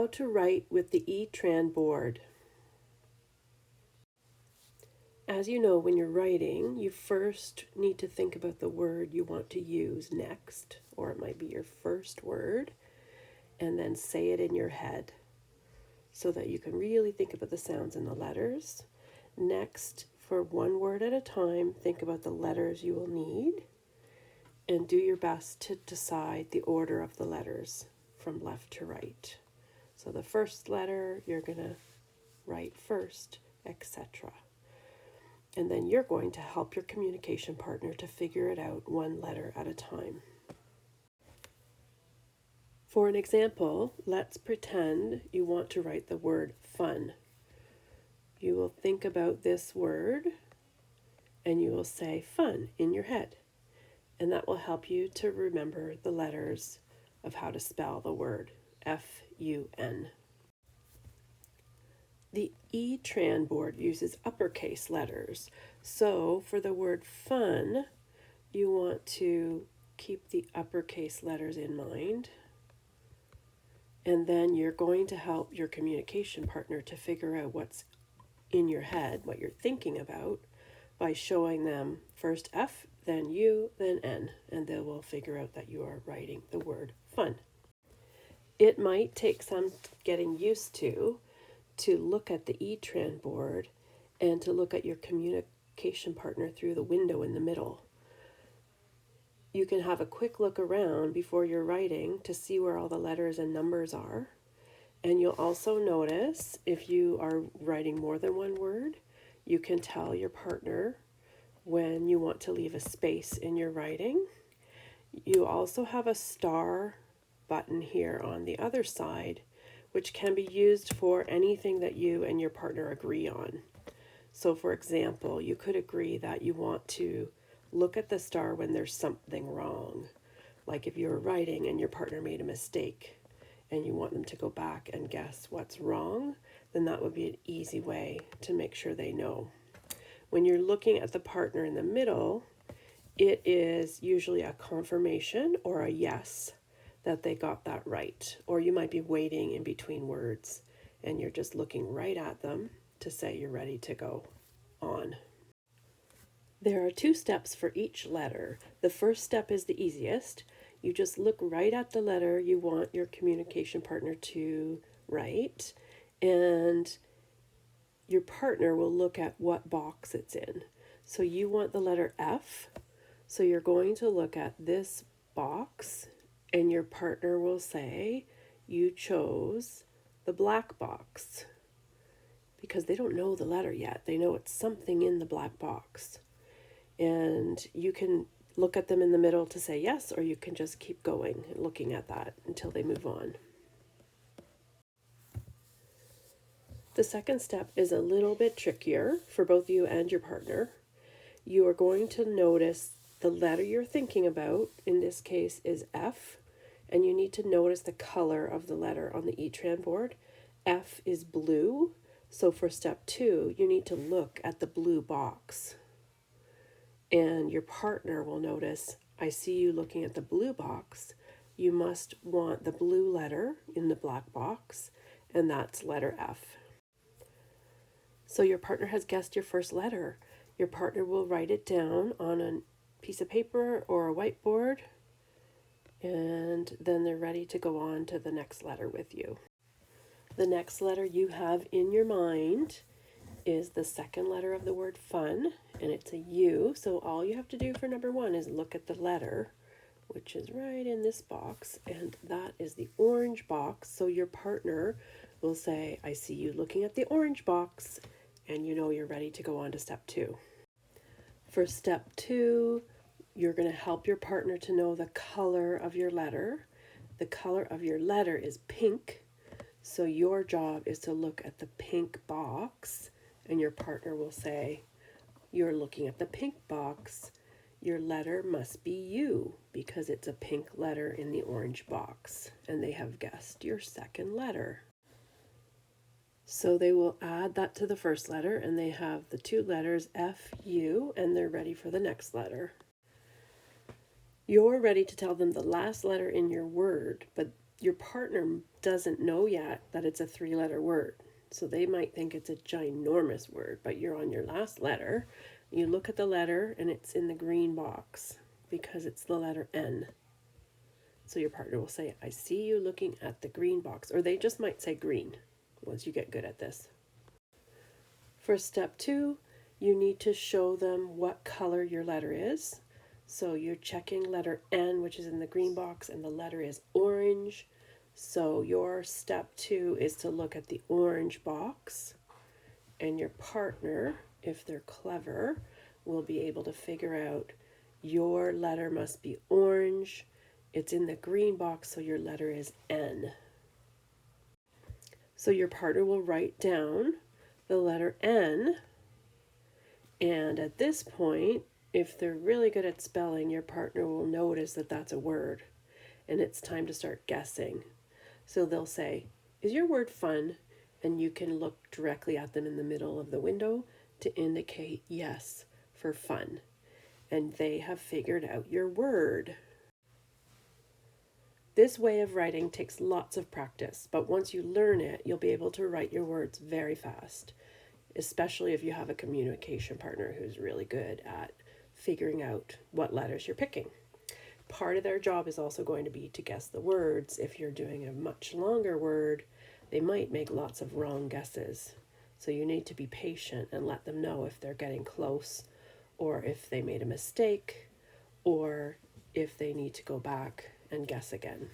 How to write with the E Tran board. As you know, when you're writing, you first need to think about the word you want to use next, or it might be your first word, and then say it in your head so that you can really think about the sounds and the letters. Next, for one word at a time, think about the letters you will need and do your best to decide the order of the letters from left to right. So the first letter you're going to write first, etc. And then you're going to help your communication partner to figure it out one letter at a time. For an example, let's pretend you want to write the word fun. You will think about this word and you will say fun in your head. And that will help you to remember the letters of how to spell the word F-U-N. The E Tran board uses uppercase letters. So for the word fun, you want to keep the uppercase letters in mind. And then you're going to help your communication partner to figure out what's in your head, what you're thinking about, by showing them first F, then U, then N, and they will figure out that you are writing the word fun. It might take some getting used to look at the E Tran board and to look at your communication partner through the window in the middle. You can have a quick look around before you're writing to see where all the letters and numbers are. And you'll also notice if you are writing more than one word, you can tell your partner when you want to leave a space in your writing. You also have a star button here on the other side, which can be used for anything that you and your partner agree on. So for example, you could agree that you want to look at the star when there's something wrong. Like if you're writing and your partner made a mistake and you want them to go back and guess what's wrong, then that would be an easy way to make sure they know. When you're looking at the partner in the middle, it is usually a confirmation or a yes that they got that right. Or you might be waiting in between words and you're just looking right at them to say you're ready to go on. There are 2 steps for each letter. The first step is the easiest. You just look right at the letter you want your communication partner to write, and your partner will look at what box it's in. So you want the letter F, so you're going to look at this box, and your partner will say you chose the black box, because they don't know the letter yet. They know it's something in the black box. And you can look at them in the middle to say yes, or you can just keep going and looking at that until they move on. The second step is a little bit trickier for both you and your partner. You are going to notice the letter you're thinking about, in this case is F, and you need to notice the color of the letter on the E Tran board. F is blue, so for step 2, you need to look at the blue box. And your partner will notice, I see you looking at the blue box. You must want the blue letter in the black box, and that's letter F. So your partner has guessed your first letter. Your partner will write it down on a piece of paper or a whiteboard, and then they're ready to go on to the next letter with you. The next letter you have in your mind is the second letter of the word fun, and it's a U. So all you have to do for number 1 is look at the letter, which is right in this box, and that is the orange box. So your partner will say, I see you looking at the orange box, and you know you're ready to go on to step 2. For step 2, you're going to help your partner to know the color of your letter. The color of your letter is pink, so your job is to look at the pink box, and your partner will say, you're looking at the pink box. Your letter must be U because it's a pink letter in the orange box, and they have guessed your second letter. So they will add that to the first letter, and they have the 2 letters F, U, and they're ready for the next letter. You're ready to tell them the last letter in your word, but your partner doesn't know yet that it's a 3-letter word. So they might think it's a ginormous word, but you're on your last letter. You look at the letter and it's in the green box because it's the letter N. So your partner will say, I see you looking at the green box, or they just might say green once you get good at this. For step 2, you need to show them what color your letter is. So you're checking letter N, which is in the green box, and the letter is orange. So your step 2 is to look at the orange box, and your partner, if they're clever, will be able to figure out your letter must be orange. It's in the green box, so your letter is N. So your partner will write down the letter N, and at this point, if they're really good at spelling, your partner will notice that that's a word, and it's time to start guessing. So they'll say, is your word fun? And you can look directly at them in the middle of the window to indicate yes for fun. And they have figured out your word. This way of writing takes lots of practice, but once you learn it, you'll be able to write your words very fast, especially if you have a communication partner who's really good at figuring out what letters you're picking. Part of their job is also going to be to guess the words. If you're doing a much longer word, they might make lots of wrong guesses. So you need to be patient and let them know if they're getting close, or if they made a mistake, or if they need to go back and guess again.